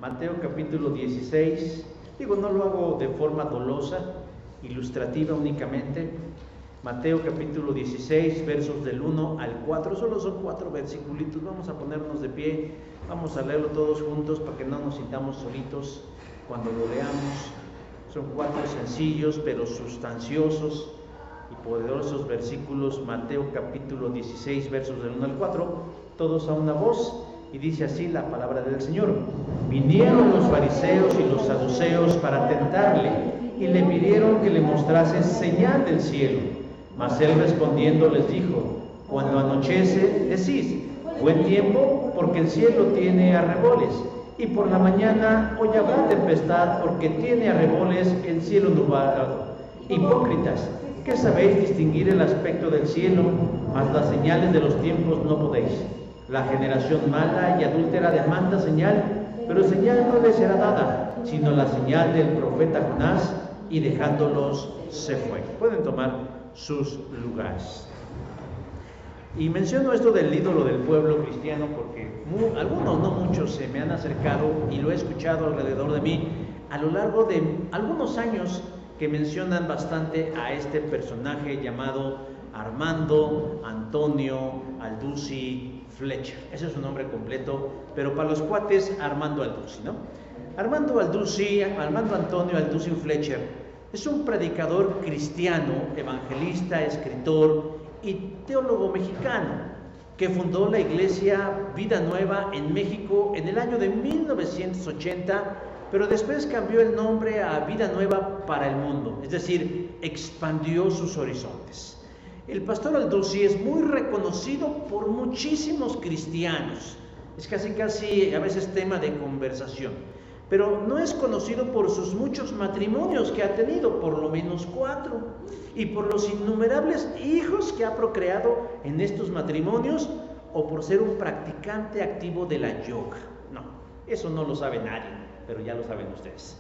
Mateo capítulo 16, no lo hago de forma dolosa, ilustrativa únicamente. Mateo capítulo 16, versos del 1 al 4, solo son 4 versiculitos. Vamos a ponernos de pie, vamos a leerlo todos juntos para que no nos sintamos solitos cuando lo leamos. Son 4 sencillos pero sustanciosos y poderosos versículos. Mateo capítulo 16, versos del 1 al 4, todos a una voz. Y dice así la palabra del Señor: Vinieron los fariseos y los saduceos para tentarle, y le pidieron que le mostrase señal del cielo. Mas él respondiendo les dijo: Cuando anochece, decís, buen tiempo, porque el cielo tiene arreboles, y por la mañana hoy habrá tempestad, porque tiene arreboles el cielo nublado. Hipócritas, que sabéis distinguir el aspecto del cielo, mas las señales de los tiempos no podéis. La generación mala y adúltera demanda señal, pero señal no le será dada, sino la señal del profeta Jonás, y dejándolos se fue. Pueden tomar sus lugares. Y menciono esto del ídolo del pueblo cristiano porque algunos, no muchos, se me han acercado y lo he escuchado alrededor de mí a lo largo de algunos años, que mencionan bastante a este personaje llamado Armando Antonio Alducci Fletcher. Ese es su nombre completo, pero para los cuates, Armando Alducci, ¿no? Armando Antonio Alducci Fletcher es un predicador cristiano, evangelista, escritor y teólogo mexicano que fundó la iglesia Vida Nueva en México en el año de 1980, pero después cambió el nombre a Vida Nueva para el Mundo, es decir, expandió sus horizontes. El pastor Alducci es muy reconocido por muchísimos cristianos, es casi a veces tema de conversación, pero no es conocido por sus muchos matrimonios que ha tenido, por lo menos 4, y por los innumerables hijos que ha procreado en estos matrimonios, o por ser un practicante activo de la yoga. No, eso no lo sabe nadie, pero ya lo saben ustedes.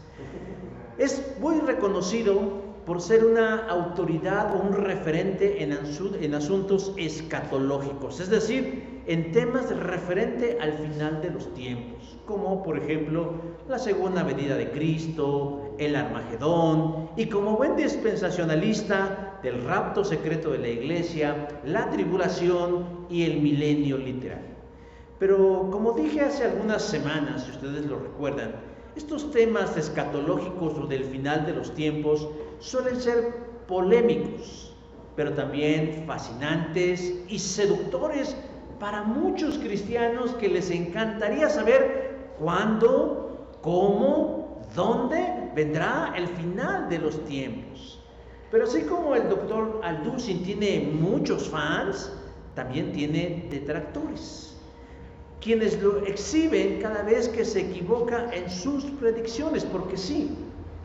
Es muy reconocido por ser una autoridad o un referente en asuntos escatológicos, es decir, en temas referente al final de los tiempos, como por ejemplo la segunda venida de Cristo, el Armagedón, y como buen dispensacionalista del rapto secreto de la iglesia, la tribulación y el milenio literal. Pero como dije hace algunas semanas, si ustedes lo recuerdan, estos temas escatológicos o del final de los tiempos suelen ser polémicos, pero también fascinantes y seductores para muchos cristianos que les encantaría saber cuándo, cómo, dónde vendrá el final de los tiempos. Pero así como el doctor Alducci tiene muchos fans, también tiene detractores, quienes lo exhiben cada vez que se equivoca en sus predicciones, porque sí,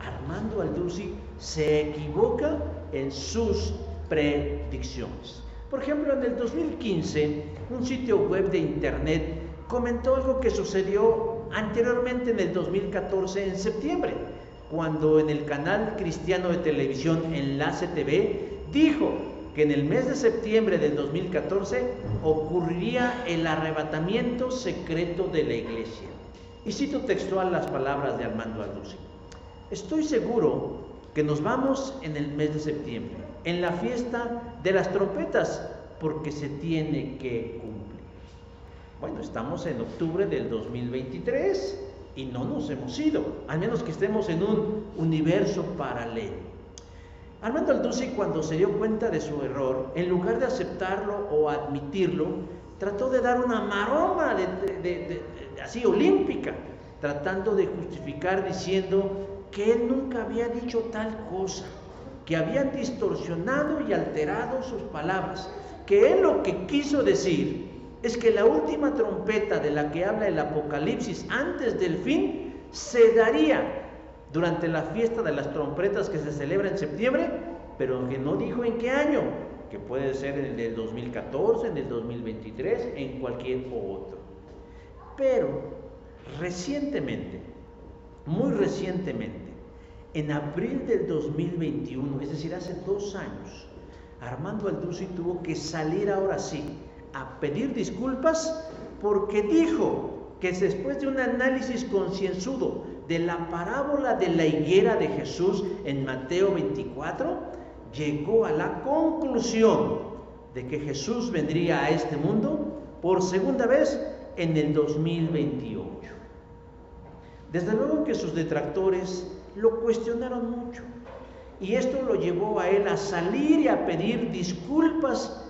Armando Alducci se equivoca en sus predicciones. Por ejemplo, en el 2015, un sitio web de internet comentó algo que sucedió anteriormente en el 2014, en septiembre, cuando en el canal cristiano de televisión Enlace TV dijo que en el mes de septiembre del 2014 ocurriría el arrebatamiento secreto de la iglesia. Y cito textual las palabras de Armando Alducci: estoy seguro que nos vamos en el mes de septiembre, en la fiesta de las trompetas, porque se tiene que cumplir. Bueno, estamos en octubre del 2023 y no nos hemos ido, al menos que estemos en un universo paralelo. Armando Alducci, cuando se dio cuenta de su error, en lugar de aceptarlo o admitirlo, trató de dar una maroma así olímpica, tratando de justificar diciendo que él nunca había dicho tal cosa, que habían distorsionado y alterado sus palabras, que él lo que quiso decir es que la última trompeta de la que habla el Apocalipsis antes del fin se daría durante la fiesta de las trompetas que se celebra en septiembre, pero que no dijo en qué año, que puede ser en el del 2014, en el 2023, en cualquier otro. Pero recientemente, muy recientemente, en abril del 2021, es decir, hace 2 años, Armando Aldusi tuvo que salir ahora sí a pedir disculpas porque dijo que después de un análisis concienzudo de la parábola de la higuera de Jesús en Mateo 24, llegó a la conclusión de que Jesús vendría a este mundo por segunda vez en el 2028. Desde luego que sus detractores lo cuestionaron mucho, y esto lo llevó a él a salir y a pedir disculpas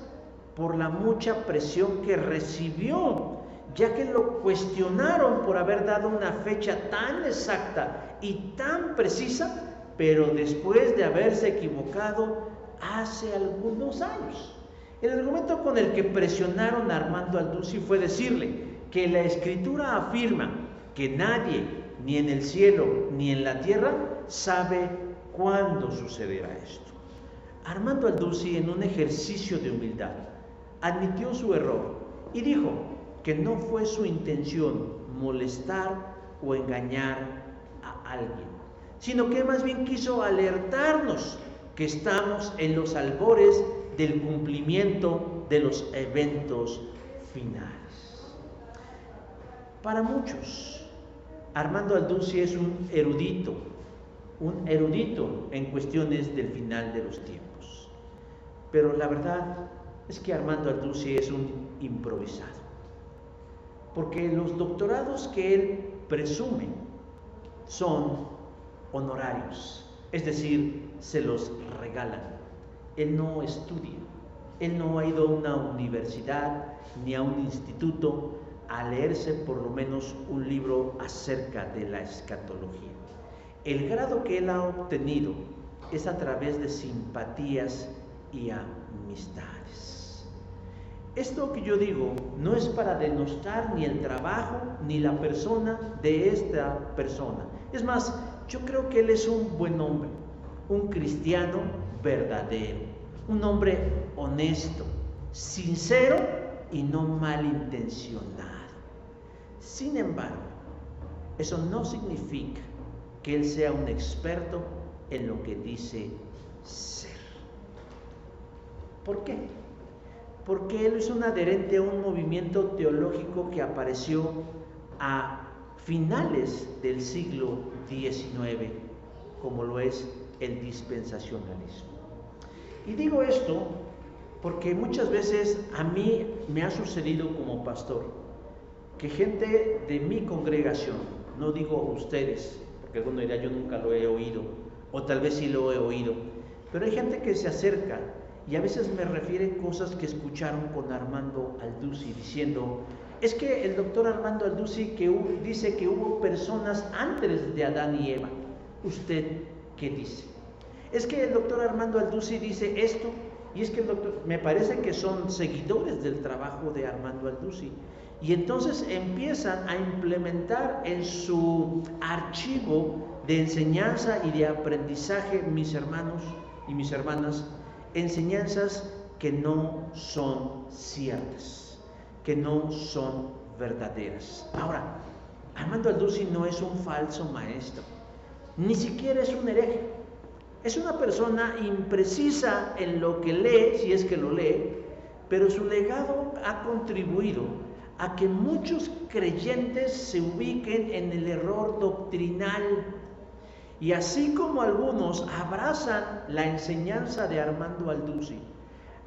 por la mucha presión que recibió, ya que lo cuestionaron por haber dado una fecha tan exacta y tan precisa, pero después de haberse equivocado hace algunos años. El argumento con el que presionaron a Armando Aldusi fue decirle que la Escritura afirma que nadie, ni en el cielo ni en la tierra, sabe cuándo sucederá esto. Armando Aldusi, en un ejercicio de humildad, admitió su error y dijo que no fue su intención molestar o engañar a alguien, sino que más bien quiso alertarnos que estamos en los albores del cumplimiento de los eventos finales. Para muchos, Armando Aldusi es un erudito en cuestiones del final de los tiempos. Pero la verdad es que Armando Aldusi es un improvisado, porque los doctorados que él presume son honorarios, es decir, se los regalan. Él no estudia, él no ha ido a una universidad ni a un instituto a leerse por lo menos un libro acerca de la escatología. El grado que él ha obtenido es a través de simpatías y amistades. Esto que yo digo no es para denostar ni el trabajo ni la persona de esta persona. Es más, yo creo que él es un buen hombre, un cristiano verdadero, un hombre honesto, sincero y no malintencionado. Sin embargo, eso no significa que él sea un experto en lo que dice ser. ¿Por qué? Porque él es un adherente a un movimiento teológico que apareció a finales del siglo XIX, como lo es el dispensacionalismo. Y digo esto porque muchas veces a mí me ha sucedido como pastor que gente de mi congregación, no digo ustedes, porque alguno dirá yo nunca lo he oído, o tal vez sí lo he oído, pero hay gente que se acerca y a veces me refiere cosas que escucharon con Armando Aldusi, diciendo, es que el doctor Armando Aldusi dice que hubo personas antes de Adán y Eva. ¿Usted qué dice? Es que el doctor Armando Aldusi dice esto, y es que el doctor, me parece que son seguidores del trabajo de Armando Aldusi, y entonces empiezan a implementar en su archivo de enseñanza y de aprendizaje, mis hermanos y mis hermanas, enseñanzas que no son ciertas, que no son verdaderas. Ahora, Armando Aldusi no es un falso maestro, ni siquiera es un hereje. Es una persona imprecisa en lo que lee, si es que lo lee, pero su legado ha contribuido a que muchos creyentes se ubiquen en el error doctrinal. Y así como algunos abrazan la enseñanza de Armando Aldusi,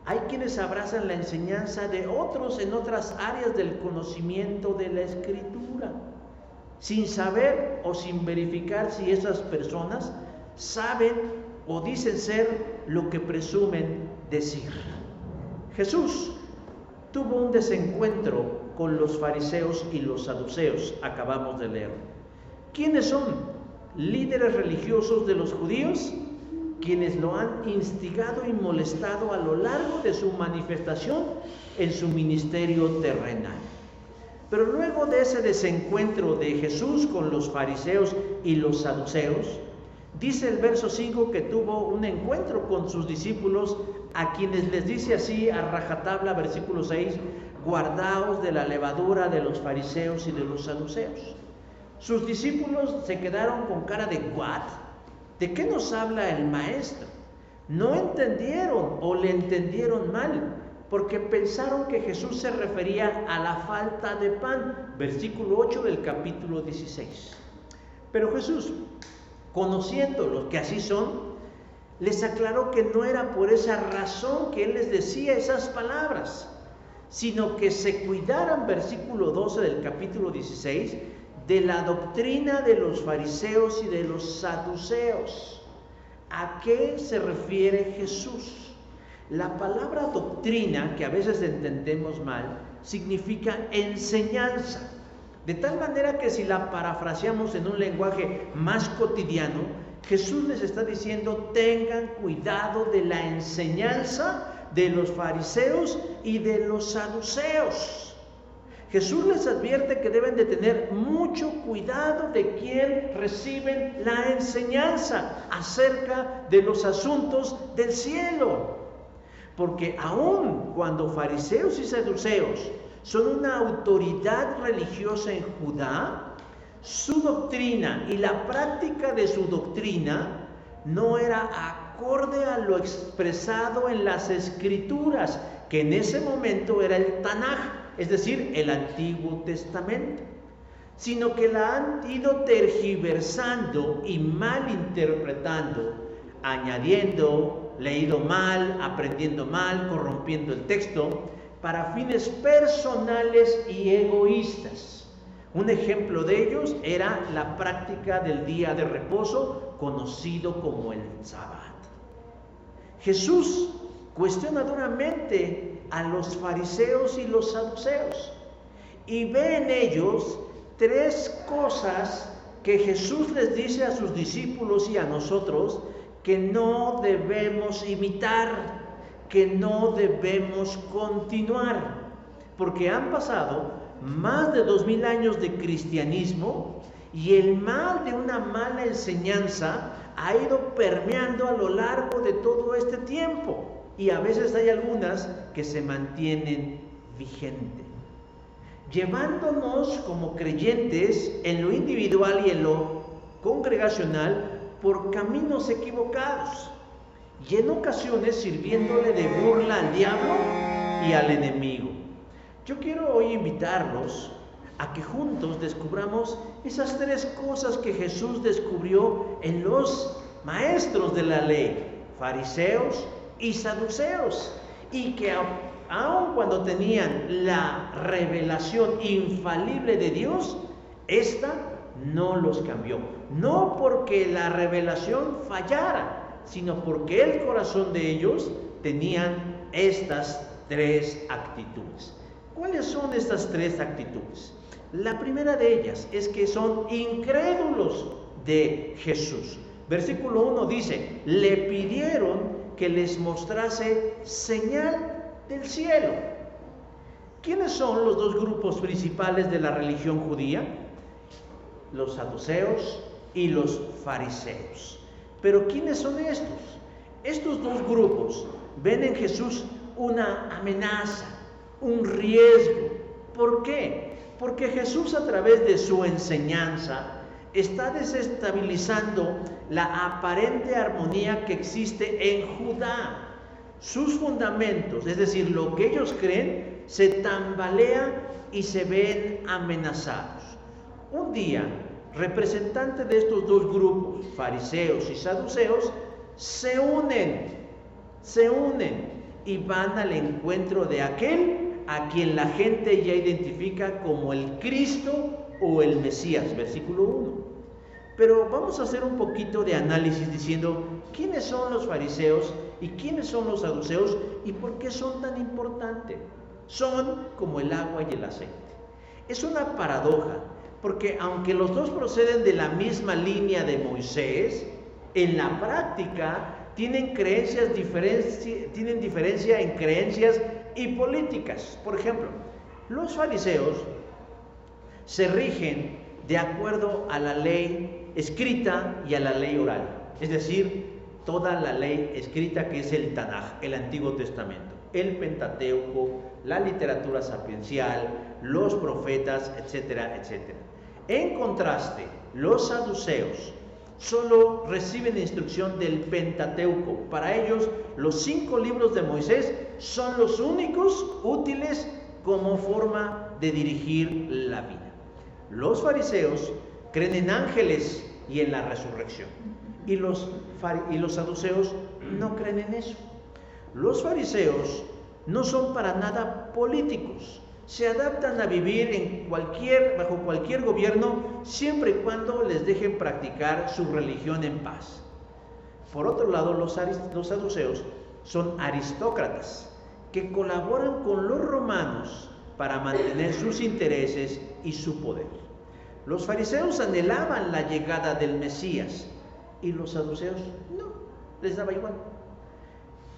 hay quienes abrazan la enseñanza de otros en otras áreas del conocimiento de la Escritura, sin saber o sin verificar si esas personas saben o dicen ser lo que presumen decir. Jesús tuvo un desencuentro con los fariseos y los saduceos, acabamos de leer. ¿Quiénes son? Líderes religiosos de los judíos, quienes lo han instigado y molestado a lo largo de su manifestación en su ministerio terrenal. Pero luego de ese desencuentro de Jesús con los fariseos y los saduceos, dice el verso 5 que tuvo un encuentro con sus discípulos, a quienes les dice así a rajatabla, versículo 6, guardaos de la levadura de los fariseos y de los saduceos. Sus discípulos se quedaron con cara de ¿what? ¿De qué nos habla el maestro? No entendieron o le entendieron mal, porque pensaron que Jesús se refería a la falta de pan, versículo 8 del capítulo 16. Pero Jesús, conociéndolos que así son, les aclaró que no era por esa razón que Él les decía esas palabras, sino que se cuidaran, versículo 12 del capítulo 16, de la doctrina de los fariseos y de los saduceos. ¿A qué se refiere Jesús? La palabra doctrina, que a veces entendemos mal, significa enseñanza. De tal manera que si la parafraseamos en un lenguaje más cotidiano, Jesús les está diciendo: tengan cuidado de la enseñanza de los fariseos y de los saduceos. Jesús les advierte que deben de tener mucho cuidado de quién reciben la enseñanza acerca de los asuntos del cielo. Porque aun cuando fariseos y saduceos son una autoridad religiosa en Judá, su doctrina y la práctica de su doctrina no era acorde a lo expresado en las Escrituras, que en ese momento era el Tanaj, es decir, el Antiguo Testamento, sino que la han ido tergiversando y malinterpretando, añadiendo, leído mal, aprendiendo mal, corrompiendo el texto, para fines personales y egoístas. Un ejemplo de ellos era la práctica del día de reposo, conocido como el Sabbat. Jesús cuestiona duramente a los fariseos y los saduceos y ve en ellos tres cosas que Jesús les dice a sus discípulos y a nosotros que no debemos imitar, que no debemos continuar, porque han pasado más de 2000 años de cristianismo y el mal de una mala enseñanza ha ido permeando a lo largo de todo este tiempo, y a veces hay algunas que se mantienen vigentes, llevándonos como creyentes en lo individual y en lo congregacional por caminos equivocados, y en ocasiones sirviéndole de burla al diablo y al enemigo. Yo quiero hoy invitarlos a que juntos descubramos esas tres cosas que Jesús descubrió en los maestros de la ley, fariseos y saduceos, y que aun cuando tenían la revelación infalible de Dios, esta no los cambió. No porque la revelación fallara, sino porque el corazón de ellos tenían estas tres actitudes. ¿Cuáles son estas tres actitudes? La primera de ellas es que son incrédulos de Jesús. Versículo 1 dice: le pidieron que les mostrase señal del cielo. ¿Quiénes son los dos grupos principales de la religión judía? Los saduceos y los fariseos. Pero ¿quiénes son estos? Estos dos grupos ven en Jesús una amenaza, un riesgo. ¿Por qué? Porque Jesús, a través de su enseñanza, está desestabilizando la aparente armonía que existe en Judá. Sus fundamentos, es decir, lo que ellos creen, se tambalean y se ven amenazados. Un día, representantes de estos dos grupos, fariseos y saduceos, se unen y van al encuentro de aquel a quien la gente ya identifica como el Cristo o el Mesías, versículo 1. Pero vamos a hacer un poquito de análisis diciendo quiénes son los fariseos y quiénes son los saduceos y por qué son tan importantes. Son como el agua y el aceite. Es una paradoja, porque aunque los dos proceden de la misma línea de Moisés, en la práctica tienen diferencia en creencias y políticas. Por ejemplo, los fariseos se rigen de acuerdo a la ley escrita y a la ley oral, es decir, toda la ley escrita que es el Tanaj, el Antiguo Testamento, el Pentateuco, la literatura sapiencial, los profetas, etcétera, etcétera. En contraste, los saduceos solo reciben instrucción del Pentateuco. Para ellos, los 5 libros de Moisés son los únicos útiles como forma de dirigir la vida. Los fariseos creen en ángeles y en la resurrección, y los saduceos no creen en eso. Los fariseos no son para nada políticos, se adaptan a vivir bajo cualquier gobierno siempre y cuando les dejen practicar su religión en paz. Por otro lado, los saduceos son aristócratas que colaboran con los romanos para mantener sus intereses y su poder. Los fariseos anhelaban la llegada del Mesías y los saduceos no, les daba igual.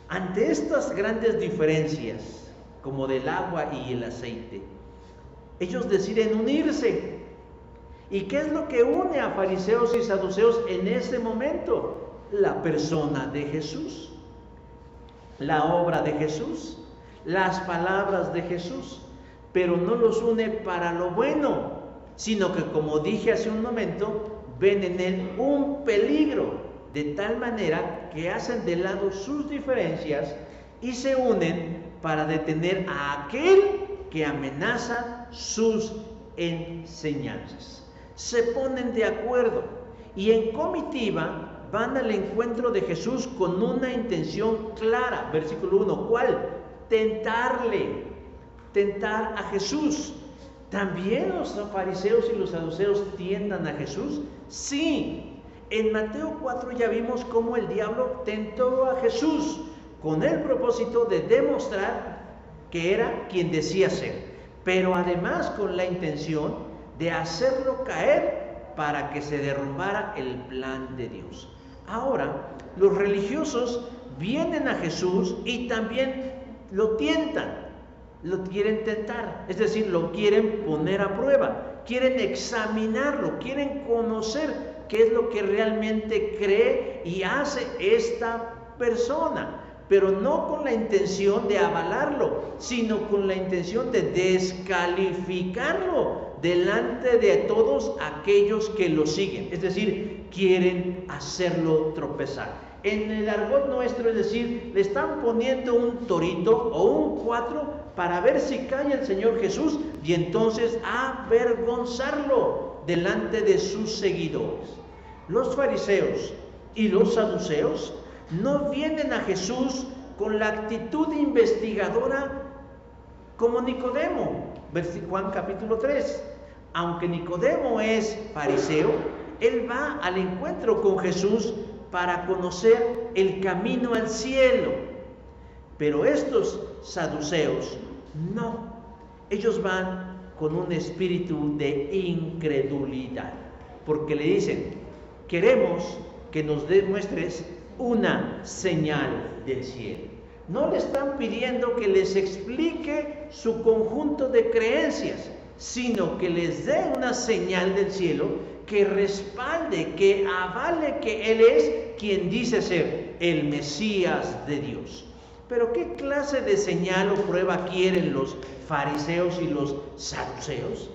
Ante estas grandes diferencias, como del agua y el aceite, ellos deciden unirse. ¿Y qué es lo que une a fariseos y saduceos en ese momento? La persona de Jesús, la obra de Jesús, las palabras de Jesús, pero no los une para lo bueno, sino que, como dije hace un momento, ven en él un peligro, de tal manera que hacen de lado sus diferencias y se unen para detener a aquel que amenaza sus enseñanzas. Se ponen de acuerdo y en comitiva van al encuentro de Jesús con una intención clara. Versículo 1, ¿cuál? Tentar a Jesús. ¿También los fariseos y los saduceos tientan a Jesús? Sí. En Mateo 4 ya vimos cómo el diablo tentó a Jesús con el propósito de demostrar que era quien decía ser, pero además con la intención de hacerlo caer para que se derrumbara el plan de Dios. Ahora, los religiosos vienen a Jesús y también lo tientan, lo quieren tentar, es decir, lo quieren poner a prueba, quieren examinarlo, quieren conocer qué es lo que realmente cree y hace esta persona, pero no con la intención de avalarlo, sino con la intención de descalificarlo delante de todos aquellos que lo siguen, es decir, quieren hacerlo tropezar. En el argot nuestro, es decir, le están poniendo un torito o un cuatro para ver si cae el Señor Jesús y entonces avergonzarlo delante de sus seguidores. Los fariseos y los saduceos no vienen a Jesús con la actitud investigadora como Nicodemo, Juan capítulo 3. Aunque Nicodemo es fariseo, él va al encuentro con Jesús para conocer el camino al cielo. Pero estos saduceos no, ellos van con un espíritu de incredulidad, porque le dicen: queremos que nos demuestres una señal del cielo. No le están pidiendo que les explique su conjunto de creencias, sino que les dé una señal del cielo que respalde, que avale que Él es quien dice ser el Mesías de Dios. Pero ¿qué clase de señal o prueba quieren los fariseos y los saduceos?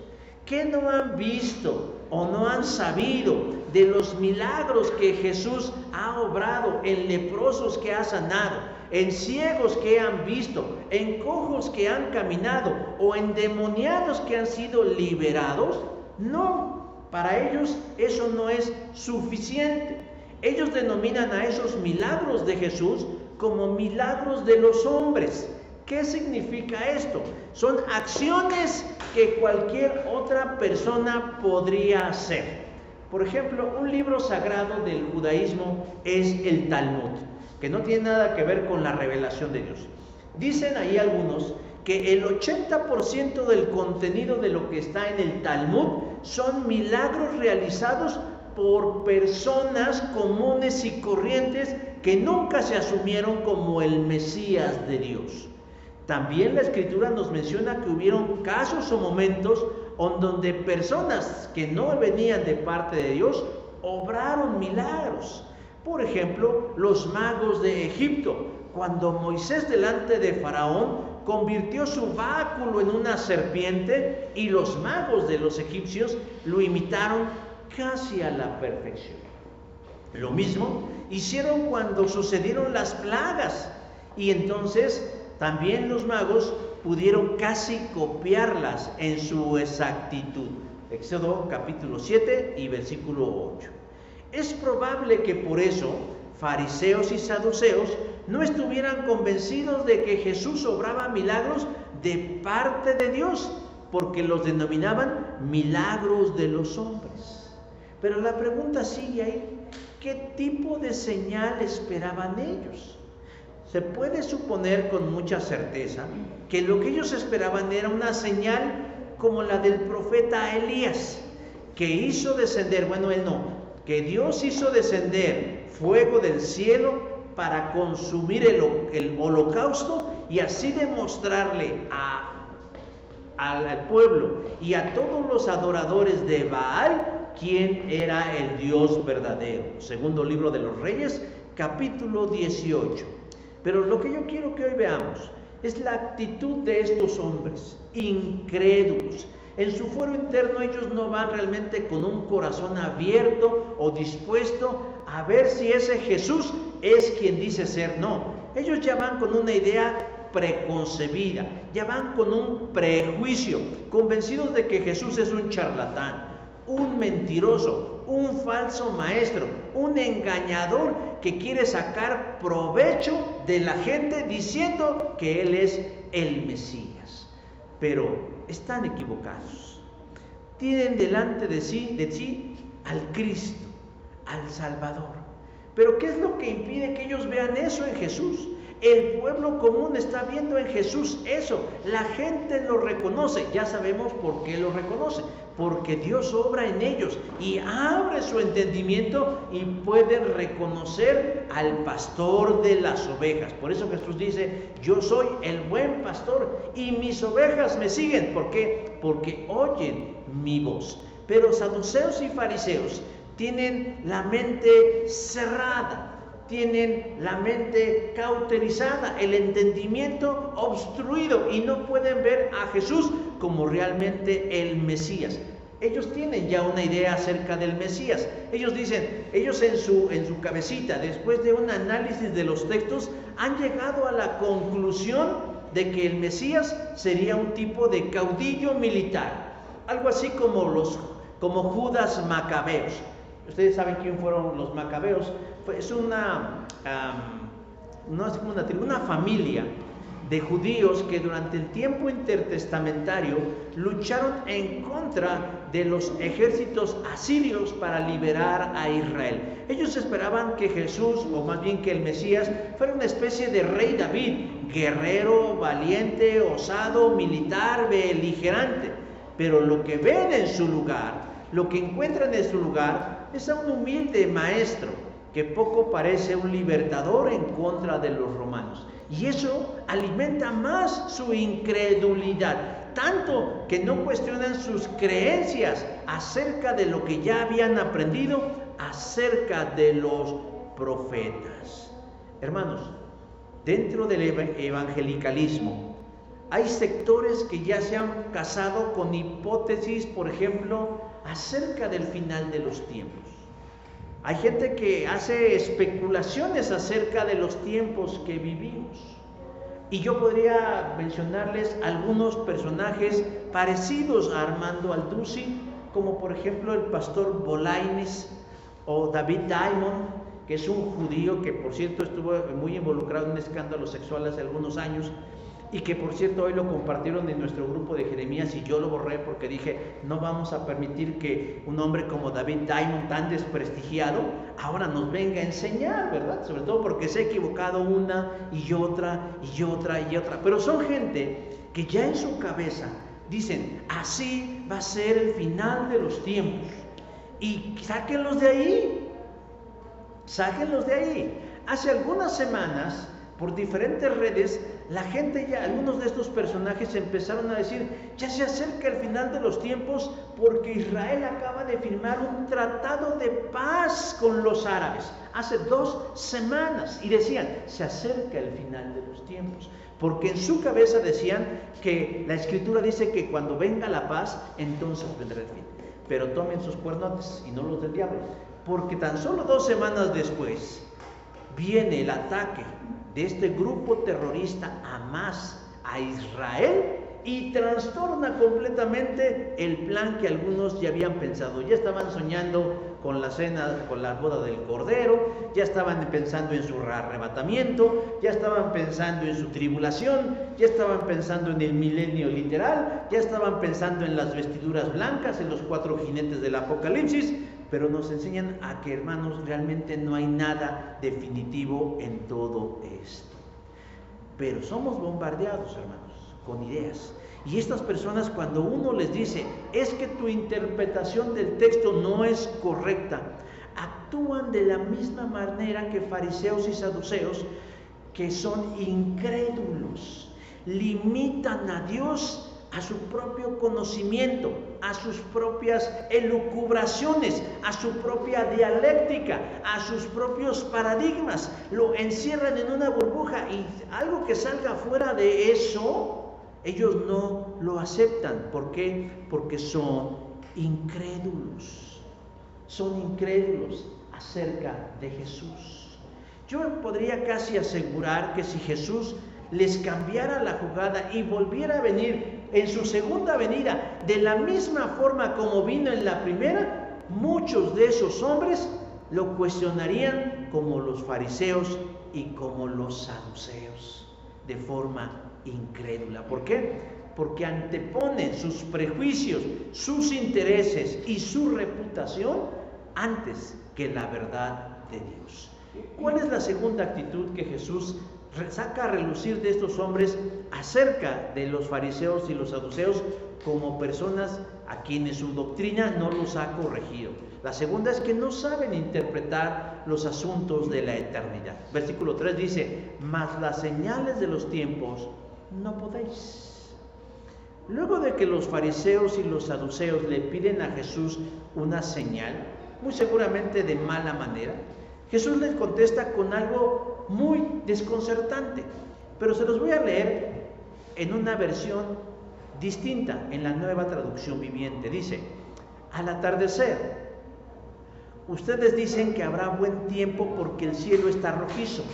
¿Qué no han visto o no han sabido de los milagros que Jesús ha obrado, en leprosos que ha sanado, en ciegos que han visto, en cojos que han caminado o endemoniados que han sido liberados? No, para ellos eso no es suficiente. Ellos denominan a esos milagros de Jesús como milagros de los hombres. ¿Qué significa esto? Son acciones que cualquier otra persona podría hacer. Por ejemplo, un libro sagrado del judaísmo es el Talmud, que no tiene nada que ver con la revelación de Dios. Dicen ahí algunos que el 80% del contenido de lo que está en el Talmud son milagros realizados por personas comunes y corrientes que nunca se asumieron como el Mesías de Dios. También la Escritura nos menciona que hubieron casos o momentos donde personas que no venían de parte de Dios obraron milagros. Por ejemplo, los magos de Egipto, cuando Moisés delante de Faraón convirtió su báculo en una serpiente, y los magos de los egipcios lo imitaron casi a la perfección. Lo mismo hicieron cuando sucedieron las plagas, y entonces también los magos pudieron casi copiarlas en su exactitud. Éxodo capítulo 7 y versículo 8. Es probable que por eso fariseos y saduceos no estuvieran convencidos de que Jesús obraba milagros de parte de Dios, porque los denominaban milagros de los hombres. Pero la pregunta sigue ahí: ¿qué tipo de señal esperaban ellos? Se puede suponer con mucha certeza que lo que ellos esperaban era una señal como la del profeta Elías, que hizo descender, que Dios hizo descender fuego del cielo para consumir el holocausto, y así demostrarle al pueblo y a todos los adoradores de Baal quién era el Dios verdadero. Segundo libro de los Reyes, capítulo 18. Pero lo que yo quiero que hoy veamos es la actitud de estos hombres incrédulos. En su fuero interno ellos no van realmente con un corazón abierto o dispuesto a ver si ese Jesús es quien dice ser. No, ellos ya van con una idea preconcebida, ya van con un prejuicio, convencidos de que Jesús es un charlatán, un mentiroso, un falso maestro, un engañador que quiere sacar provecho de la gente diciendo que Él es el Mesías. Pero están equivocados. Tienen delante de sí al Cristo, al Salvador. Pero ¿qué es lo que impide que ellos vean eso en Jesús? El pueblo común está viendo en Jesús eso. La gente lo reconoce. Ya sabemos por qué lo reconoce. Porque Dios obra en ellos y abre su entendimiento y pueden reconocer al pastor de las ovejas. Por eso Jesús dice: yo soy el buen pastor y mis ovejas me siguen. ¿Por qué? Porque oyen mi voz. Pero saduceos y fariseos tienen la mente cerrada, tienen la mente cauterizada, el entendimiento obstruido, y no pueden ver a Jesús como realmente el Mesías. Ellos tienen ya una idea acerca del Mesías. Ellos dicen, ellos en su cabecita, después de un análisis de los textos, han llegado a la conclusión de que el Mesías sería un tipo de caudillo militar, algo así como Judas Macabeos. Ustedes saben quién fueron los macabeos. Es una tribu, una familia de judíos que durante el tiempo intertestamentario lucharon en contra de los ejércitos asirios para liberar a Israel. Ellos esperaban que Jesús, o más bien que el Mesías, fuera una especie de rey David, guerrero, valiente, osado, militar, beligerante. Pero lo que ven en su lugar, lo que encuentran en su lugar, es a un humilde maestro que poco parece un libertador en contra de los romanos. Y eso alimenta más su incredulidad, tanto que no cuestionan sus creencias acerca de lo que ya habían aprendido acerca de los profetas. Hermanos, dentro del evangelicalismo hay sectores que ya se han casado con hipótesis, por ejemplo, acerca del final de los tiempos. Hay gente que hace especulaciones acerca de los tiempos que vivimos. Y yo podría mencionarles algunos personajes parecidos a Armando Alducin, como por ejemplo el pastor Bolaines o David Diamond, que es un judío que por cierto estuvo muy involucrado en un escándalo sexual hace algunos años, y que por cierto hoy lo compartieron en nuestro grupo de Jeremías, y yo lo borré porque dije, no vamos a permitir que un hombre como David Diamond, tan desprestigiado, ahora nos venga a enseñar, ¿verdad? Sobre todo porque se ha equivocado una y otra y otra y otra. Pero son gente que ya en su cabeza dicen, así va a ser el final de los tiempos. Y sáquenlos de ahí, sáquenlos de ahí. Hace algunas semanas, por diferentes redes, la gente ya, algunos de estos personajes empezaron a decir, ya se acerca el final de los tiempos porque Israel acaba de firmar un tratado de paz con los árabes hace 2 semanas, y decían, se acerca el final de los tiempos, porque en su cabeza decían que la escritura dice que cuando venga la paz, entonces vendrá el fin. Pero tomen sus cuernotes y no los del diablo, porque tan solo 2 semanas después viene el ataque de este grupo terrorista Hamás a Israel y trastorna completamente el plan que algunos ya habían pensado. Ya estaban soñando con la cena, con la boda del Cordero, ya estaban pensando en su arrebatamiento, ya estaban pensando en su tribulación, ya estaban pensando en el milenio literal, ya estaban pensando en las vestiduras blancas, en los 4 jinetes del Apocalipsis. Pero nos enseñan a que, hermanos, realmente no hay nada definitivo en todo esto. Pero somos bombardeados, hermanos, con ideas. Y estas personas, cuando uno les dice, es que tu interpretación del texto no es correcta, actúan de la misma manera que fariseos y saduceos, que son incrédulos. Limitan a Dios a su propio conocimiento, a sus propias elucubraciones, a su propia dialéctica, a sus propios paradigmas. Lo encierran en una burbuja y algo que salga fuera de eso, ellos no lo aceptan. ¿Por qué? Porque son incrédulos. Son incrédulos acerca de Jesús. Yo podría casi asegurar que si Jesús les cambiara la jugada y volviera a venir en su segunda venida de la misma forma como vino en la primera, muchos de esos hombres lo cuestionarían como los fariseos y como los saduceos, de forma incrédula. ¿Por qué? Porque anteponen sus prejuicios, sus intereses y su reputación antes que la verdad de Dios. ¿Cuál es la segunda actitud que Jesús saca a relucir de estos hombres acerca de los fariseos y los saduceos como personas a quienes su doctrina no los ha corregido? La segunda es que no saben interpretar los asuntos de la eternidad. Versículo 3 dice, mas las señales de los tiempos no podéis. Luego de que los fariseos y los saduceos le piden a Jesús una señal, muy seguramente de mala manera, Jesús les contesta con algo muy desconcertante, pero se los voy a leer en una versión distinta, en la Nueva Traducción Viviente. Dice, al atardecer, ustedes dicen que habrá buen tiempo porque el cielo está rojizo,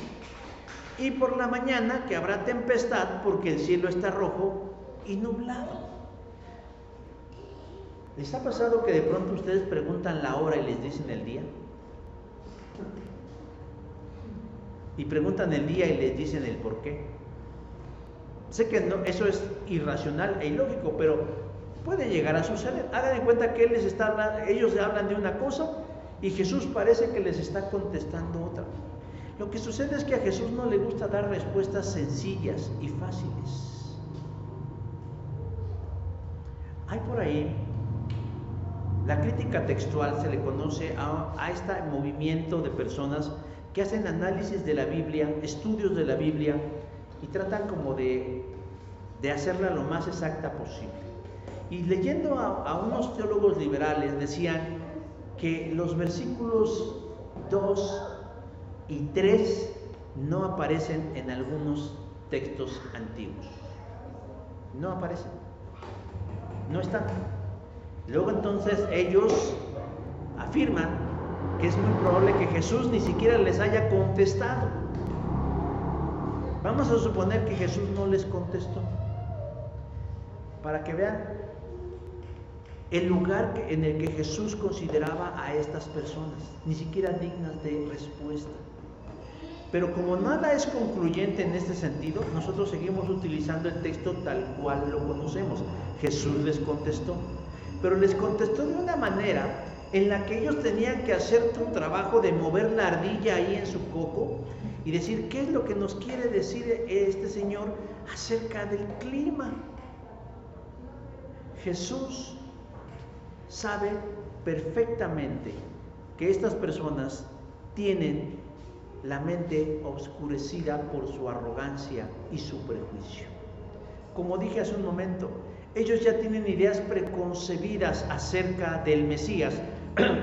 y por la mañana que habrá tempestad porque el cielo está rojo y nublado. ¿Les ha pasado que de pronto ustedes preguntan la hora y les dicen el día? Y preguntan el día y les dicen el por qué. Sé que no, eso es irracional e ilógico, pero puede llegar a suceder. Hagan en cuenta que ellos hablan de una cosa y Jesús parece que les está contestando otra. Lo que sucede es que a Jesús no le gusta dar respuestas sencillas y fáciles. Hay por ahí, la crítica textual se le conoce a este movimiento de personas que hacen análisis de la Biblia, estudios de la Biblia, y tratan como de hacerla lo más exacta posible. Y leyendo a unos teólogos liberales decían que los versículos 2 y 3 no aparecen en algunos textos antiguos. No aparecen. No están. Luego entonces ellos afirman que es muy probable que Jesús ni siquiera les haya contestado. Vamos a suponer que Jesús no les contestó, para que vean el lugar en el que Jesús consideraba a estas personas, ni siquiera dignas de respuesta. Pero como nada es concluyente en este sentido, nosotros seguimos utilizando el texto tal cual lo conocemos. Jesús les contestó, pero les contestó de una manera en la que ellos tenían que hacer un trabajo de mover la ardilla ahí en su coco y decir, ¿qué es lo que nos quiere decir este Señor acerca del clima? Jesús sabe perfectamente que estas personas tienen la mente oscurecida por su arrogancia y su prejuicio. Como dije hace un momento, ellos ya tienen ideas preconcebidas acerca del Mesías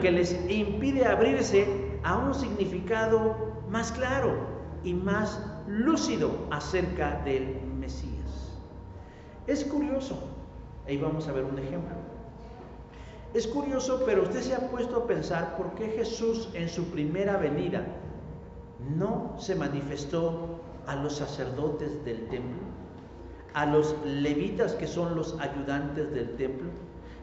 que les impide abrirse a un significado más claro y más lúcido acerca del Mesías. Es curioso, ahí vamos a ver un ejemplo. Es curioso, pero usted se ha puesto a pensar por qué Jesús en su primera venida no se manifestó a los sacerdotes del templo, a los levitas que son los ayudantes del templo.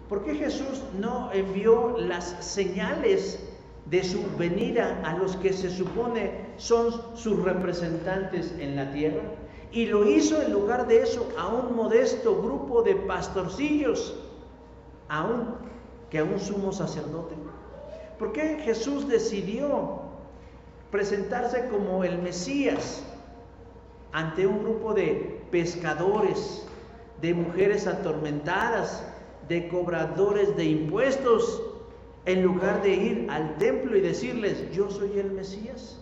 ¿Por qué Jesús no envió las señales de su venida a los que se supone son sus representantes en la tierra? Y lo hizo en lugar de eso a un modesto grupo de pastorcillos, que a un sumo sacerdote. ¿Por qué Jesús decidió presentarse como el Mesías ante un grupo de pescadores, de mujeres atormentadas, de cobradores de impuestos, en lugar de ir al templo y decirles, yo soy el Mesías?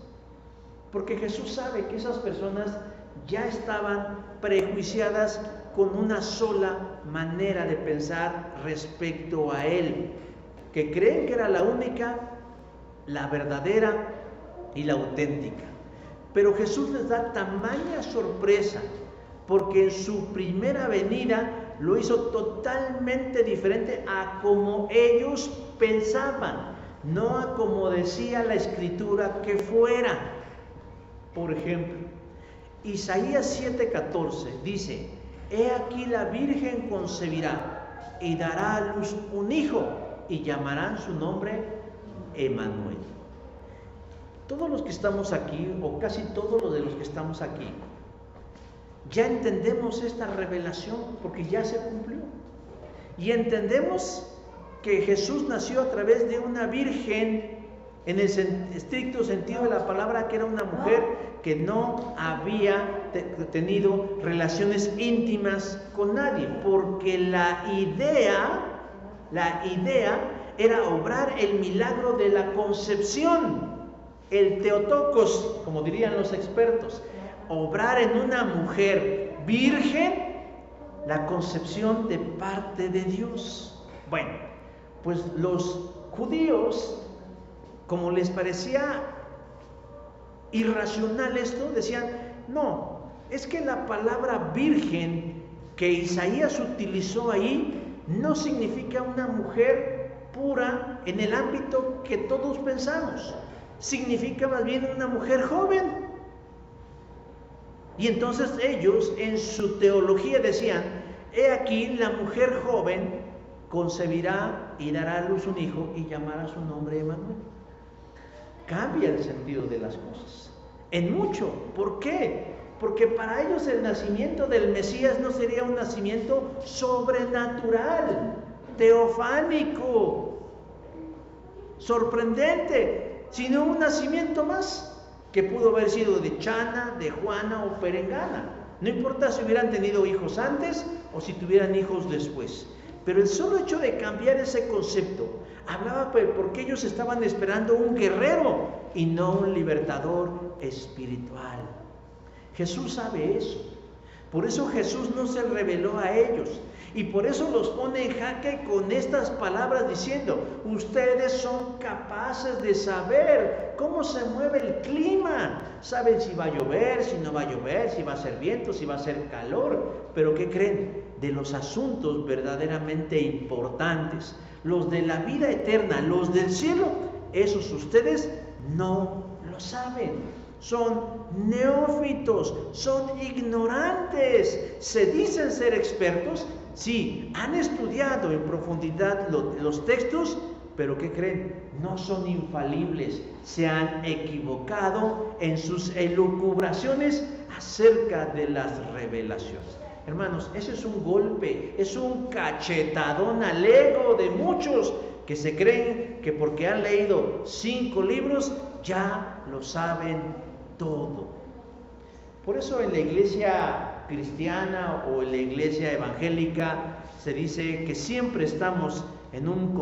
Porque Jesús sabe que esas personas ya estaban prejuiciadas con una sola manera de pensar respecto a Él, que creen que era la única, la verdadera y la auténtica. Pero Jesús les da tamaña sorpresa, porque en su primera venida lo hizo totalmente diferente a como ellos pensaban, no a como decía la Escritura que fuera. Por ejemplo, Isaías 7:14 dice, he aquí la Virgen concebirá y dará a luz un hijo y llamarán su nombre Emmanuel. Todos los que estamos aquí, o casi todos los de los que estamos aquí, ya entendemos esta revelación porque ya se cumplió. Y entendemos que Jesús nació a través de una virgen, en el estricto sentido de la palabra, que era una mujer que no había tenido relaciones íntimas con nadie, porque la idea era obrar el milagro de la concepción, el Theotokos, como dirían los expertos, obrar en una mujer virgen la concepción de parte de Dios. Bueno, pues los judíos, como les parecía irracional esto, decían, no, es que la palabra virgen que Isaías utilizó ahí no significa una mujer pura en el ámbito que todos pensamos, significa más bien una mujer joven. Y entonces ellos en su teología decían, he aquí la mujer joven concebirá y dará a luz un hijo y llamará su nombre Emmanuel. Cambia el sentido de las cosas en mucho. ¿Por qué? Porque para ellos el nacimiento del Mesías no sería un nacimiento sobrenatural, teofánico, sorprendente, sino un nacimiento más que pudo haber sido de Chana, de Juana o Perengana. No importa si hubieran tenido hijos antes o si tuvieran hijos después. Pero el solo hecho de cambiar ese concepto hablaba porque ellos estaban esperando un guerrero y no un libertador espiritual. Jesús sabe eso. Por eso Jesús no se reveló a ellos. Y por eso los pone en jaque con estas palabras diciendo, ustedes son capaces de saber cómo se mueve el clima. Saben si va a llover, si no va a llover, si va a ser viento, si va a ser calor. Pero ¿qué creen? De los asuntos verdaderamente importantes, los de la vida eterna, los del cielo, esos ustedes no lo saben. Son neófitos, son ignorantes. Se dicen ser expertos, sí, han estudiado en profundidad los textos, pero ¿qué creen? No son infalibles, se han equivocado en sus elucubraciones acerca de las revelaciones. Hermanos, ese es un golpe, es un cachetadón al ego de muchos que se creen que porque han leído 5 libros ya lo saben todo. Por eso en la iglesia cristiana o en la iglesia evangélica se dice que siempre estamos en una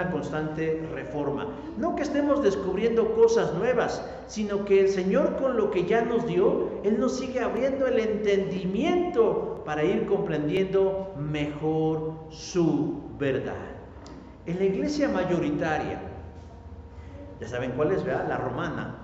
constante reforma. No que estemos estemos descubriendo cosas nuevas, sino que el Señor, con lo que ya nos dio, Él nos sigue abriendo el entendimiento para ir comprendiendo mejor su verdad. En la iglesia mayoritaria, ya saben cuál es, ¿verdad? La romana.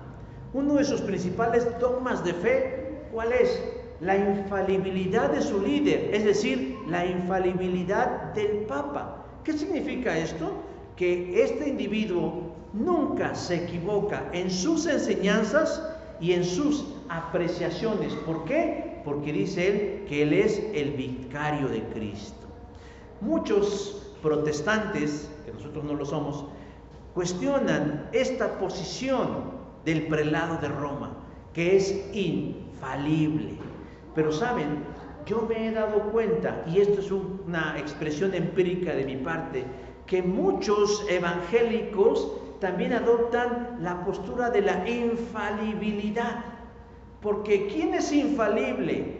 Uno de sus principales dogmas de fe, ¿cuál es? La infalibilidad de su líder, es decir, la infalibilidad del Papa. ¿Qué significa esto? Que este individuo nunca se equivoca en sus enseñanzas y en sus apreciaciones. ¿Por qué? Porque dice él que él es el vicario de Cristo. Muchos protestantes, que nosotros no lo somos, cuestionan esta posición del prelado de Roma, que es infalible. Pero saben, yo me he dado cuenta, y esto es una expresión empírica de mi parte, que muchos evangélicos también adoptan la postura de la infalibilidad. Porque ¿quién es infalible?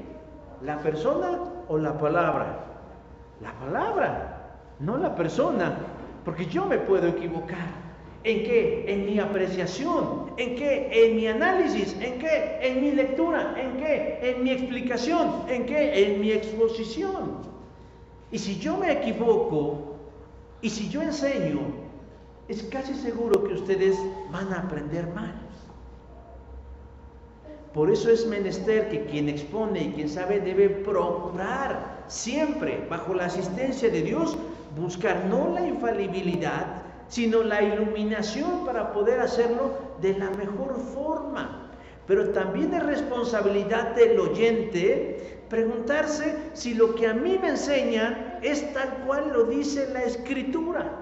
¿La persona o la palabra? La palabra, no la persona, porque yo me puedo equivocar. ¿En qué? En mi apreciación. ¿En qué? En mi análisis. ¿En qué? En mi lectura. ¿En qué? En mi explicación. ¿En qué? En mi exposición. Y si yo me equivoco, y si yo enseño, es casi seguro que ustedes van a aprender mal. Por eso es menester que quien expone y quien sabe debe procurar siempre, bajo la asistencia de Dios, buscar no la infalibilidad, sino la iluminación para poder hacerlo de la mejor forma. Pero también es responsabilidad del oyente preguntarse si lo que a mí me enseñan es tal cual lo dice la Escritura.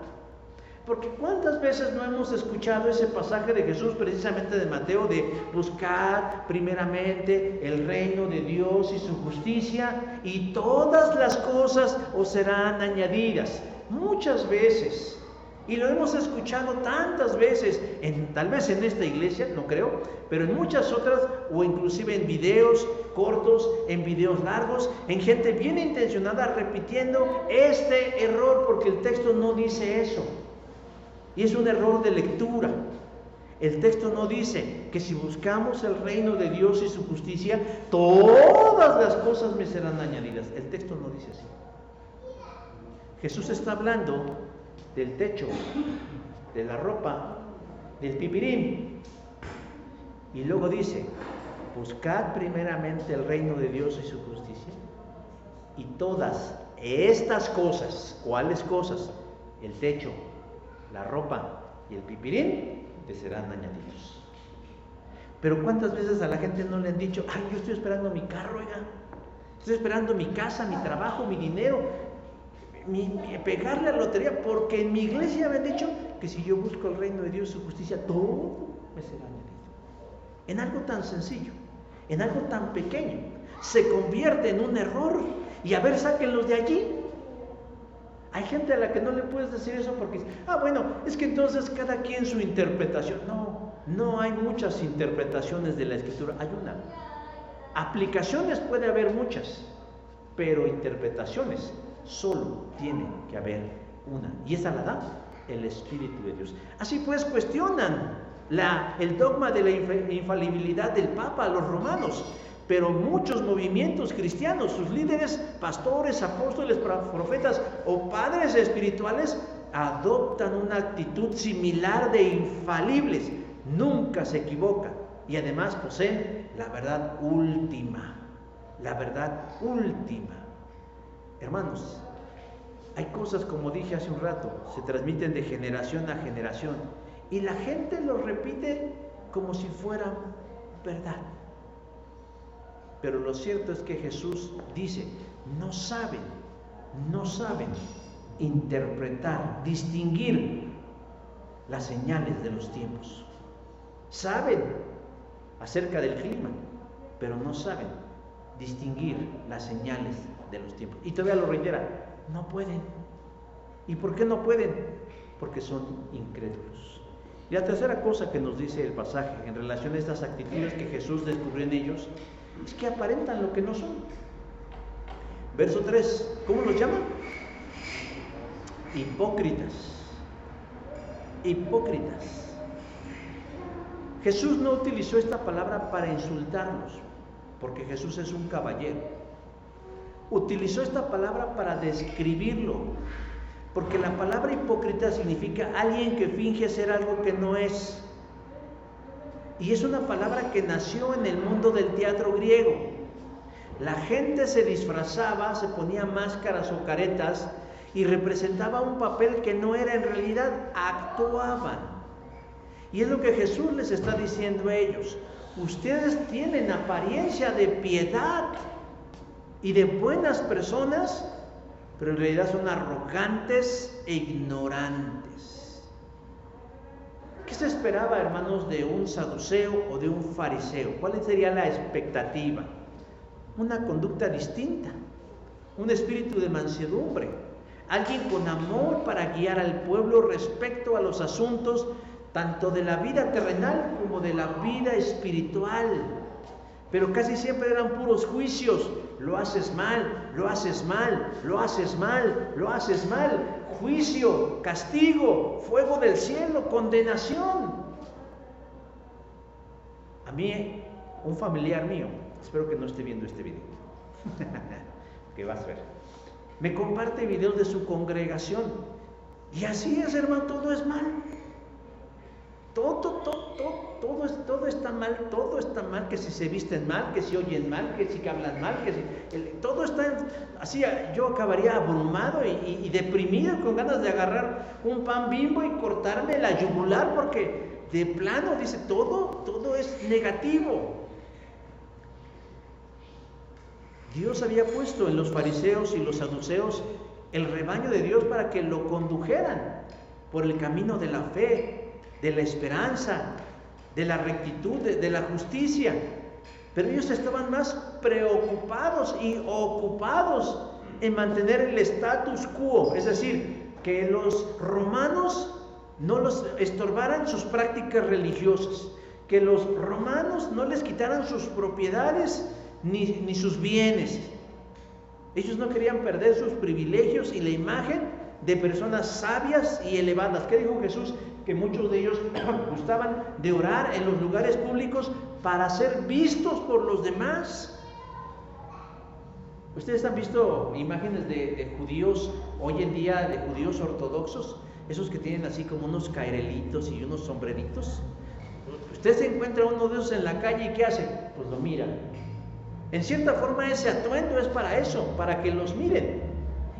Porque ¿cuántas veces no hemos escuchado ese pasaje de Jesús, precisamente de Mateo, de buscar primeramente el reino de Dios y su justicia, y todas las cosas os serán añadidas? Muchas veces. Y lo hemos escuchado tantas veces, tal vez en esta iglesia, no creo, pero en muchas otras, o inclusive en videos cortos, en videos largos, en gente bien intencionada repitiendo este error, porque el texto no dice eso. Y es un error de lectura. El texto no dice que si buscamos el reino de Dios y su justicia, todas las cosas me serán añadidas. El texto no dice así. Jesús está hablando del techo, de la ropa, del pipirín. Y luego dice, buscad primeramente el reino de Dios y su justicia, y todas estas cosas, ¿cuáles cosas? El techo, la ropa y el pipirín te serán añadidos. Pero ¿cuántas veces a la gente no le han dicho, ay, yo estoy esperando mi carro, oiga, estoy esperando mi casa, mi trabajo, mi dinero, pegarle a la lotería, porque en mi iglesia me han dicho que si yo busco el reino de Dios y su justicia, todo me será añadido? En algo tan sencillo, en algo tan pequeño, se convierte en un error. Y a ver, sáquenlos de allí. Hay gente a la que no le puedes decir eso porque, bueno, es que entonces cada quien su interpretación. No hay muchas interpretaciones de la Escritura, hay una. Aplicaciones puede haber muchas, pero interpretaciones solo tiene que haber una, y esa la da el Espíritu de Dios. Así pues, cuestionan el dogma de la infalibilidad del Papa a los romanos, pero muchos movimientos cristianos, sus líderes, pastores, apóstoles, profetas o padres espirituales, adoptan una actitud similar de infalibles. Nunca se equivocan y además poseen la verdad última. La verdad última. Hermanos, hay cosas, como dije hace un rato, se transmiten de generación a generación y la gente lo repite como si fuera verdad. Pero lo cierto es que Jesús dice, no saben interpretar, distinguir las señales de los tiempos. Saben acerca del clima, pero no saben distinguir las señales de los tiempos. Y todavía lo reitera, no pueden. ¿Y por qué no pueden? Porque son incrédulos. Y la tercera cosa que nos dice el pasaje en relación a estas actitudes que Jesús descubrió en ellos, es que aparentan lo que no son. Verso 3, ¿cómo los llaman? Hipócritas. Hipócritas. Jesús no utilizó esta palabra para insultarlos, porque Jesús es un caballero. Utilizó esta palabra para describirlo, porque la palabra hipócrita significa alguien que finge ser algo que no es. Y es una palabra que nació en el mundo del teatro griego. La gente se disfrazaba, se ponía máscaras o caretas y representaba un papel que no era en realidad, actuaban. Y es lo que Jesús les está diciendo a ellos. Ustedes tienen apariencia de piedad y de buenas personas, pero en realidad son arrogantes e ignorantes. ¿Qué se esperaba, hermanos, de un saduceo o de un fariseo? ¿Cuál sería la expectativa? Una conducta distinta, un espíritu de mansedumbre, alguien con amor para guiar al pueblo respecto a los asuntos tanto de la vida terrenal como de la vida espiritual. Pero casi siempre eran puros juicios. Lo haces mal, lo haces mal, lo haces mal, lo haces mal. Juicio, castigo, fuego del cielo, condenación. A mí, un familiar mío, espero que no esté viendo este video, que vas a ver, me comparte videos de su congregación. Y así es, hermano, todo es mal. Todo está mal, que si se visten mal, que si oyen mal, que si hablan mal, que si, todo está así. Yo acabaría abrumado y deprimido, con ganas de agarrar un pan Bimbo y cortarme la yugular, porque de plano dice, todo es negativo. Dios había puesto en los fariseos y los saduceos el rebaño de Dios para que lo condujeran por el camino de la fe, de la esperanza, de la rectitud, de la justicia. Pero ellos estaban más preocupados y ocupados en mantener el status quo, es decir, que los romanos no los estorbaran sus prácticas religiosas, que los romanos no les quitaran sus propiedades ni sus bienes. Ellos no querían perder sus privilegios y la imagen de personas sabias y elevadas. ¿Qué dijo Jesús? Que muchos de ellos gustaban de orar en los lugares públicos para ser vistos por los demás. ¿Ustedes han visto imágenes de judíos hoy en día, de judíos ortodoxos? Esos que tienen así como unos cairelitos y unos sombreritos. Usted se encuentra uno de esos en la calle y ¿qué hace? Pues lo mira. En cierta forma ese atuendo es para eso, para que los miren.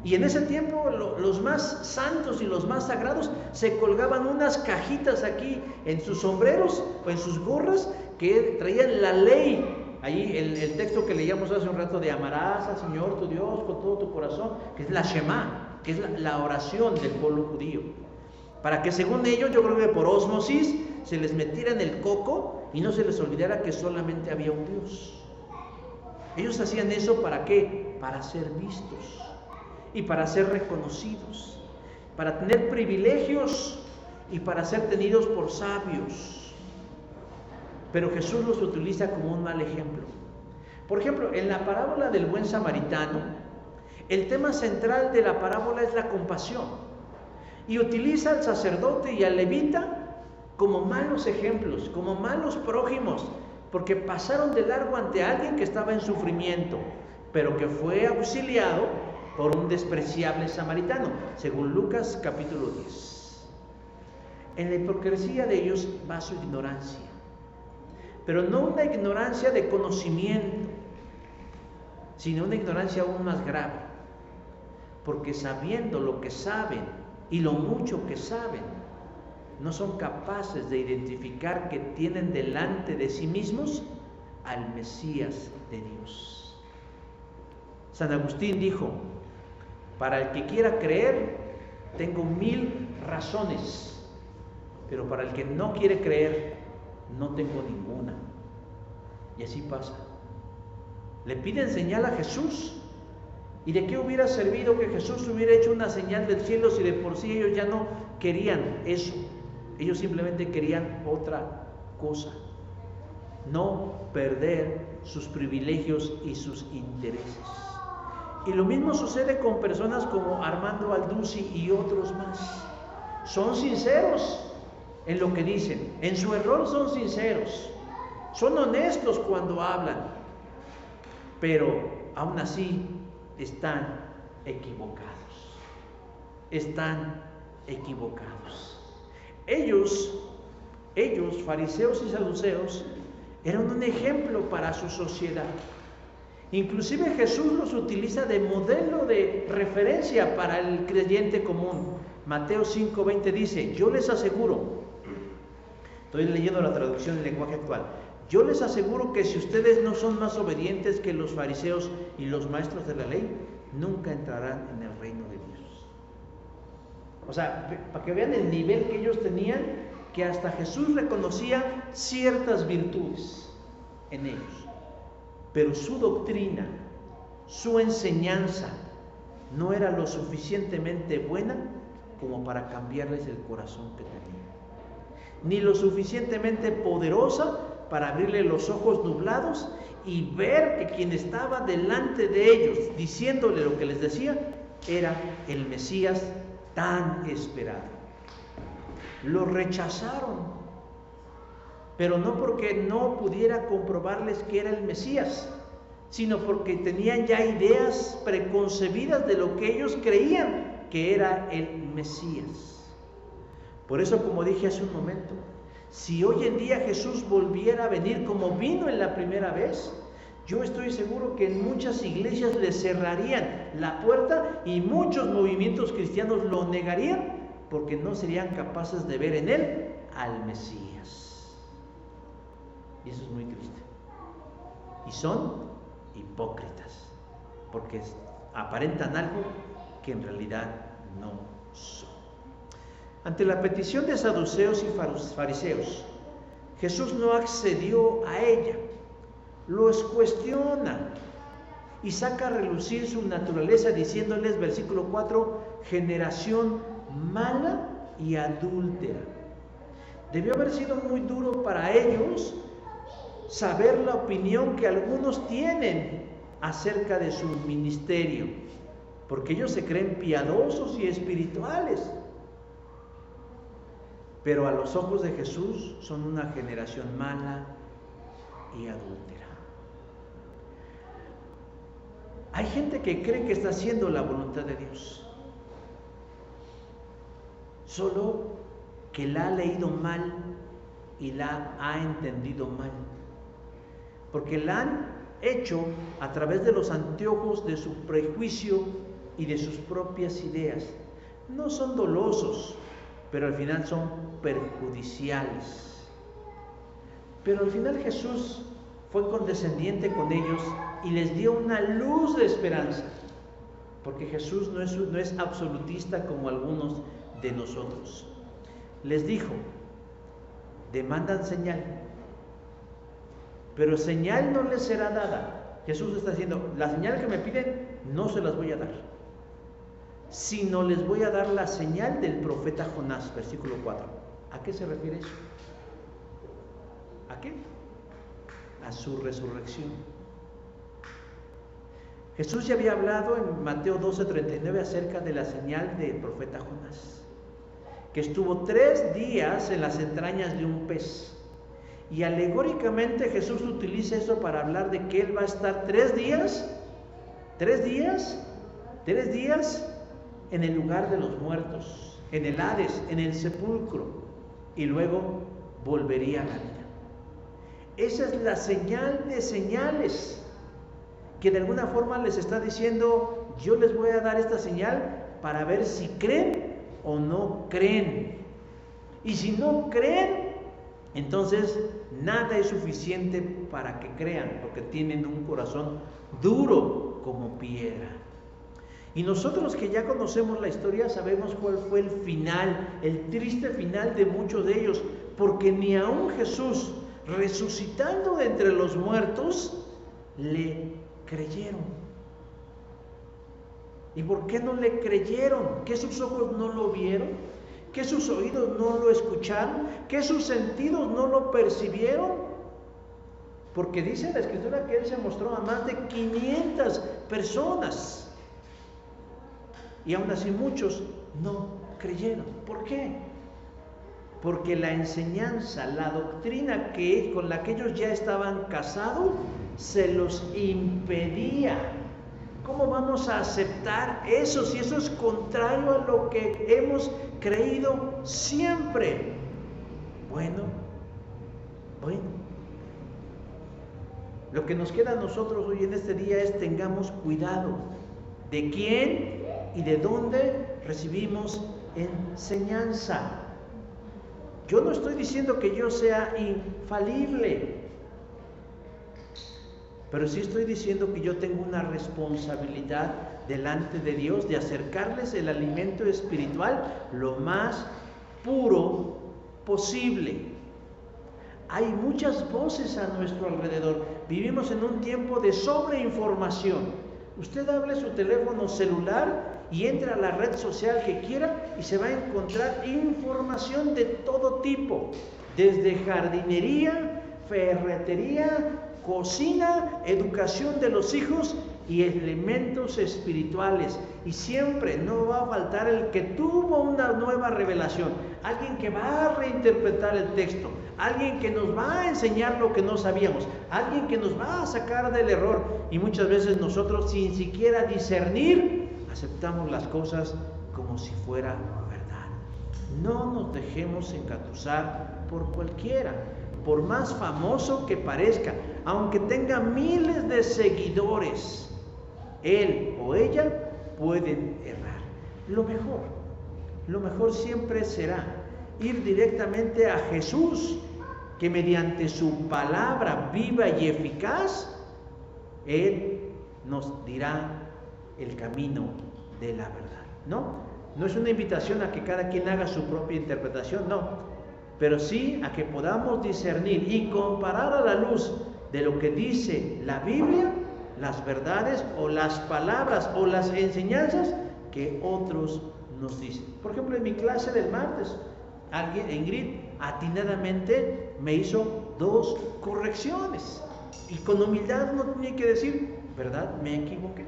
Y en ese tiempo los más santos y los más sagrados se colgaban unas cajitas aquí en sus sombreros o en sus gorras que traían la ley. Ahí el texto que leíamos hace un rato de amarás al Señor tu Dios con todo tu corazón, que es la Shema, que es la oración del pueblo judío. Para que según ellos, yo creo que por ósmosis, se les metiera en el coco y no se les olvidara que solamente había un Dios. Ellos hacían eso ¿para qué? Para ser vistos y para ser reconocidos, para tener privilegios y para ser tenidos por sabios. Pero Jesús los utiliza como un mal ejemplo. Por ejemplo, en la parábola del buen samaritano, el tema central de la parábola es la compasión, y utiliza al sacerdote y al levita como malos ejemplos, como malos prójimos, porque pasaron de largo ante alguien que estaba en sufrimiento, pero que fue auxiliado por un despreciable samaritano, según Lucas capítulo 10. En la hipocresía de ellos va su ignorancia, pero no una ignorancia de conocimiento, sino una ignorancia aún más grave, porque sabiendo lo que saben y lo mucho que saben, no son capaces de identificar que tienen delante de sí mismos al Mesías de Dios. San Agustín dijo: para el que quiera creer, tengo 1000 razones, pero para el que no quiere creer, no tengo ninguna. Y así pasa. Le piden señal a Jesús. ¿Y de qué hubiera servido que Jesús hubiera hecho una señal del cielo si de por sí ellos ya no querían eso? Ellos simplemente querían otra cosa. No perder sus privilegios y sus intereses. Y lo mismo sucede con personas como Armando Alduzzi y otros más. Son sinceros en lo que dicen. En su error son sinceros, son honestos cuando hablan, pero aún así están equivocados. Están equivocados. Ellos, fariseos y saduceos, eran un ejemplo para su sociedad. Inclusive Jesús los utiliza de modelo de referencia para el creyente común. Mateo 5:20 dice: yo les aseguro, estoy leyendo la traducción en lenguaje actual, yo les aseguro que si ustedes no son más obedientes que los fariseos y los maestros de la ley, nunca entrarán en el reino de Dios. O sea, para que vean el nivel que ellos tenían, que hasta Jesús reconocía ciertas virtudes en ellos, pero su doctrina, su enseñanza no era lo suficientemente buena como para cambiarles el corazón que tenían, ni lo suficientemente poderosa para abrirle los ojos nublados y ver que quien estaba delante de ellos diciéndole lo que les decía era el Mesías tan esperado. Lo rechazaron, pero no porque no pudiera comprobarles que era el Mesías, sino porque tenían ya ideas preconcebidas de lo que ellos creían que era el Mesías. Por eso, como dije hace un momento, si hoy en día Jesús volviera a venir como vino en la primera vez, yo estoy seguro que en muchas iglesias le cerrarían la puerta y muchos movimientos cristianos lo negarían porque no serían capaces de ver en él al Mesías. Y eso es muy triste. Y son hipócritas, porque aparentan algo que en realidad no son. Ante la petición de saduceos y fariseos, Jesús no accedió a ella, los cuestiona y saca a relucir su naturaleza diciéndoles, versículo 4, generación mala y adúltera. Debió haber sido muy duro para ellos saber la opinión que algunos tienen acerca de su ministerio, porque ellos se creen piadosos y espirituales, pero a los ojos de Jesús son una generación mala y adúltera. Hay gente que cree que está haciendo la voluntad de Dios, solo que la ha leído mal y la ha entendido mal, porque la han hecho a través de los anteojos de su prejuicio y de sus propias ideas. No son dolosos, pero al final son perjudiciales. Pero al final Jesús fue condescendiente con ellos y les dio una luz de esperanza, porque Jesús no es absolutista como algunos de nosotros. Les dijo: demandan señal, pero señal no les será dada. Jesús está diciendo: la señal que me piden no se las voy a dar, sino les voy a dar la señal del profeta Jonás, versículo 4. ¿A qué se refiere eso? ¿A qué? A su resurrección. Jesús ya había hablado en Mateo 12:39 acerca de la señal del profeta Jonás, que estuvo 3 días en las entrañas de un pez. Y alegóricamente Jesús utiliza eso para hablar de que Él va a estar 3 días en el lugar de los muertos, en el Hades, en el sepulcro, y luego volvería a la vida. Esa es la señal de señales, que de alguna forma les está diciendo: yo les voy a dar esta señal para ver si creen o no creen. Y si no creen, entonces nada es suficiente para que crean, porque tienen un corazón duro como piedra. Y nosotros que ya conocemos la historia sabemos cuál fue el final, el triste final de muchos de ellos, porque ni aun Jesús, resucitando de entre los muertos, le creyeron. ¿Y por qué no le creyeron? ¿Que sus ojos no lo vieron? ¿Que sus oídos no lo escucharon? ¿Que sus sentidos no lo percibieron? Porque dice la Escritura que Él se mostró a más de 500 personas. Y aún así muchos no creyeron. ¿Por qué? porque la enseñanza, la doctrina con la que ellos ya estaban casados, se los impedía. ¿Cómo vamos a aceptar eso si eso es contrario a lo que hemos creído siempre? Bueno, lo que nos queda a nosotros hoy en este día es tengamos cuidado de quién y de dónde recibimos enseñanza. Yo no estoy diciendo que yo sea infalible, pero sí estoy diciendo que yo tengo una responsabilidad delante de Dios de acercarles el alimento espiritual lo más puro posible. Hay muchas voces a nuestro alrededor. Vivimos en un tiempo de sobreinformación. Usted hable su teléfono celular y entre a la red social que quiera y se va a encontrar información de todo tipo, desde jardinería, ferretería, cocina, educación de los hijos y elementos espirituales. Y siempre no va a faltar el que tuvo una nueva revelación, alguien que va a reinterpretar el texto, alguien que nos va a enseñar lo que no sabíamos, alguien que nos va a sacar del error. Y muchas veces nosotros, sin siquiera discernir, aceptamos las cosas como si fuera verdad. No nos dejemos engatusar por cualquiera, por más famoso que parezca, aunque tenga miles de seguidores, él o ella pueden errar. Lo mejor siempre será ir directamente a Jesús, que mediante su palabra viva y eficaz, Él nos dirá el camino de la verdad. No es una invitación a que cada quien haga su propia interpretación, no, pero sí a que podamos discernir y comparar a la luz de lo que dice la Biblia, las verdades o las palabras o las enseñanzas que otros nos dicen. Por ejemplo, en mi clase del martes, Ingrid atinadamente me hizo 2 correcciones y con humildad uno tiene que decir, ¿verdad? Me equivoqué.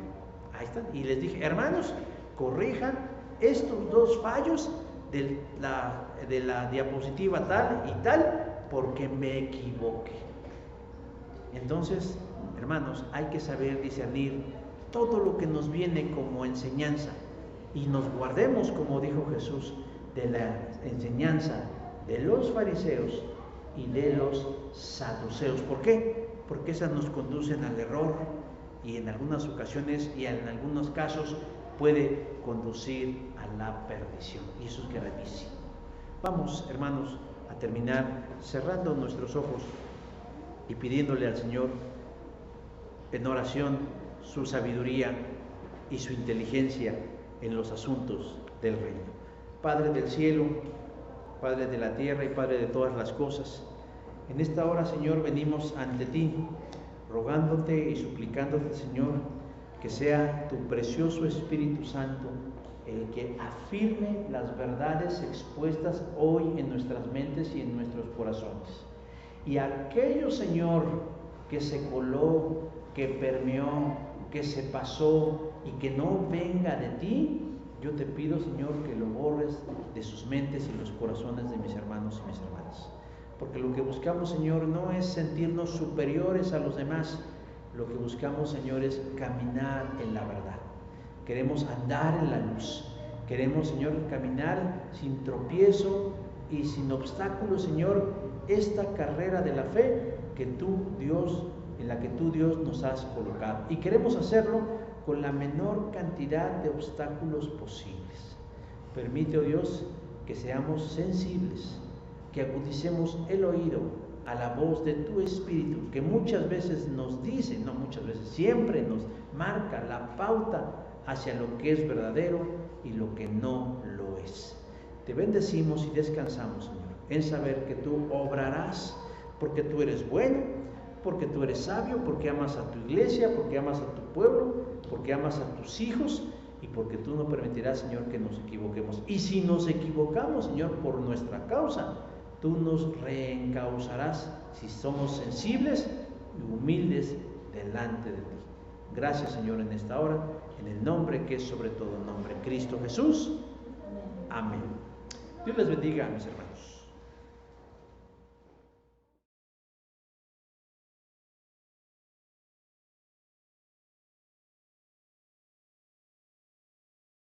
Ahí están. Y les dije, hermanos, corrijan estos 2 fallos de la diapositiva tal y tal, porque me equivoqué. Entonces, hermanos, hay que saber discernir todo lo que nos viene como enseñanza y nos guardemos, como dijo Jesús, de la enseñanza de los fariseos y de los saduceos. ¿Por qué? Porque esas nos conducen al error y en algunas ocasiones y en algunos casos puede conducir a la perdición, y eso es gravísimo. Vamos, hermanos, a terminar cerrando nuestros ojos y pidiéndole al Señor en oración su sabiduría y su inteligencia en los asuntos del reino. Padre del cielo, Padre de la tierra y Padre de todas las cosas, en esta hora, Señor, venimos ante ti, rogándote y suplicándote, Señor, que sea tu precioso Espíritu Santo el que afirme las verdades expuestas hoy en nuestras mentes y en nuestros corazones. Y aquello, Señor, que se coló, que permeó, que se pasó y que no venga de ti, yo te pido, Señor, que lo borres de sus mentes y los corazones de mis hermanos y mis hermanas. Porque lo que buscamos, Señor, no es sentirnos superiores a los demás. Lo que buscamos, Señor, es caminar en la verdad. Queremos andar en la luz. Queremos, Señor, caminar sin tropiezo y sin obstáculos, Señor, esta carrera de la fe que tú, Dios, en la que tú, Dios, nos has colocado. Y queremos hacerlo con la menor cantidad de obstáculos posibles. Permite, oh Dios, que seamos sensibles, que agudicemos el oído a la voz de tu Espíritu, que muchas veces nos dice, no muchas veces, siempre nos marca la pauta hacia lo que es verdadero y lo que no lo es. Te bendecimos y descansamos, Señor, en saber que tú obrarás, porque tú eres bueno, porque tú eres sabio, porque amas a tu iglesia, porque amas a tu pueblo, porque amas a tus hijos y porque tú no permitirás, Señor, que nos equivoquemos. Y si nos equivocamos, Señor, por nuestra causa, tú nos reencauzarás si somos sensibles y humildes delante de ti. Gracias, Señor, en esta hora, en el nombre que es sobre todo nombre, Cristo Jesús. Amén. Dios les bendiga, mis hermanos.